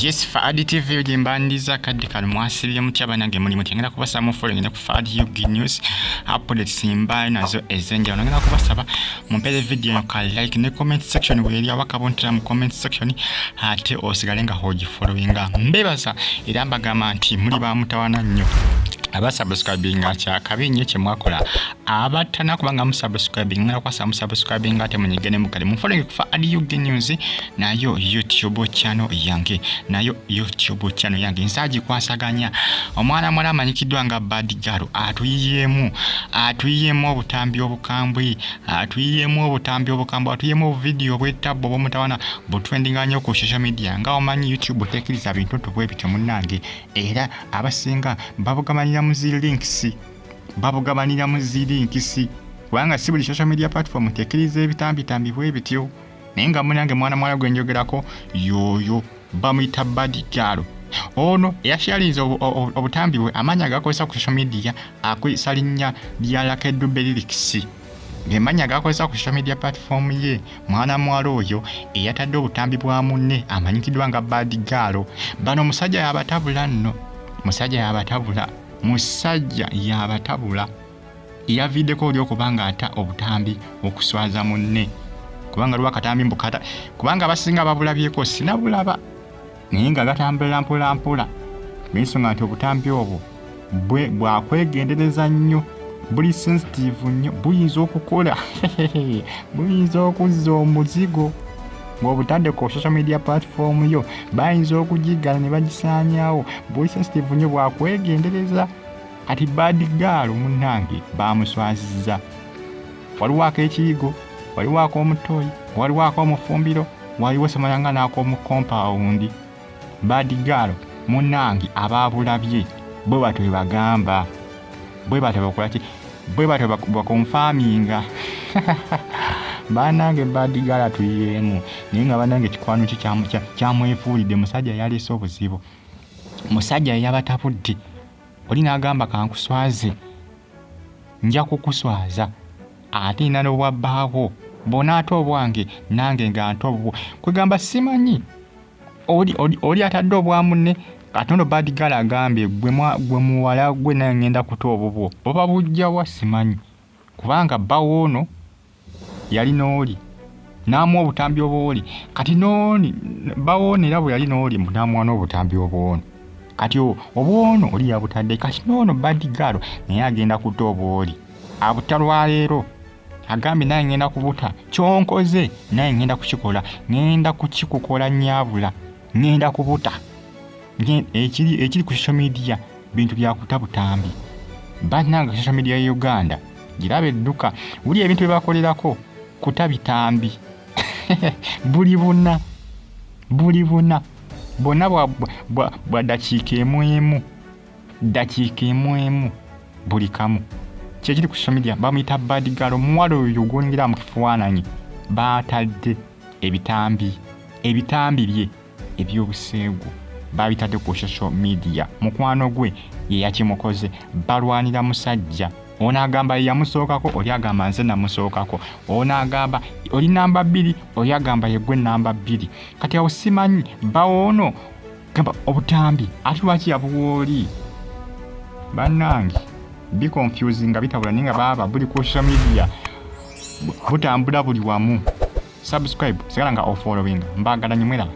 Yes, Faadi TV ujimbandiza kadri kalumwasili mutya banange muli mutengera kubasa mu follow ngenda ku Faadi Good News update simba nazo ezenja ngenda kubasaba mumpele video ka like ne comment section weli abakabontera mu comment section ate osigalenga hoji followinga mbebasa iramba gama nti muli ba mutawana nnyo abasubscribing acha kabinye kye mwakola abatana kubanga musubscribing ngala kwasa musubscribing ate munyigene mukale mufollow ku Faadi Good News nayo YouTube channel yange nsaji kwasaganya omwana mwala amanyikidwa nga Badigaro atuyiyemu obutambi obukambwe atuyiyemu video bwetabo bomutawana butwendinganya ku social media nga omanyi YouTube tekiriza bintu tubwebite munange era abasinga babugamanira mu links kubanga si buli social media platform tekiriza ebitambi bwebityo nenga munange mwana mwala gwenjogerako yoyo bamuyita Badigaro ono yashalinze obutambi bwe amanya gakozesa ku social media akwisalinya lyalakeddu lyrics ngemanya gakozesa ku social media platform ye mwana mwala oyo eyatadde obutambi bwa munne amanyikidwa nga Badigaro bano musajja yabatabula yavideko oli okubanga ata obutambi okuswaza munne kubanga lwa katambi mbukata kubanga basinga babulabyeko sinabulaba ninga gatambula mpola nsonga nti obutambi obwo bwakwegendereza nnyo buli sensitive nnyo buyinza okukola buyinza okuzza omuzigo ng'obutadde ku social media platform yo bayinza okugigala ne bagisaanyawo buli sensitive nnyo bwakwegendereza ati Badigaro munnange bamuswazizza waliwo ekirigo waliwo akomutoyi waliwo akomufumbiro waliwo semayanga n'akomu compound Badigaro munnange ababulabye bwe batyo bagamba bwe batyo bakola ki bwe batyo bakonfaminga banange Badigaro atuyemu ninga banange kikwano kyamwefuulidde musajja yaleese obuzibu musajja yabatabudde oli n'agamba kankuswaze nja kukuswaza ate nina n'obwabbaawo bona ate obwange nange nga nte obwo kwegamba simanyi oli atadde obwa munne katono Badigaro agambye gwe muwala gwe naye ngenda kuta obubwo oba bujjawa simanyi kubanga bbawo ono yali n'oli n'amuwa obutambi obwoli kati n'oni bbawo ono era bwe yali n'oli n'amuwa n'obutambi obwono kati obwono oli yabutadde kati n'ono Badigaro naye agenda kuta obwoli abutalwaleero agambye naye ngenda kubuta kyonkoze naye ngenda kukikola ngenda kukikukola nyabula ngenda kubuta ekiri ku social media bintu byakuta butambi bannanga social media ya Uganda girabe edduka buli ebintu bye bakolerako kuta bitambi buli buna bonna bwa dakiika emu buli kamu kyekiri ku social media bamuyita Badigaro muwala oyo gwongera mu kifaananyi batadde ebitambi bye eby'Obusegu babitadde ku social media mukwano gwe ye yakimukoze balwanira musajja ono agamba yamusookako oli agamba nze namusookako ono agamba oli namba 2 oli agamba ye gwe namba 2 kati awo simanyi bawono gamba obutambi ati lwaki yabuwooli bannange bi confusing nga bitabula ninga baba buli ku social media butambula buli wamu subscribe sigala nga ofollowing mbagala nyumwera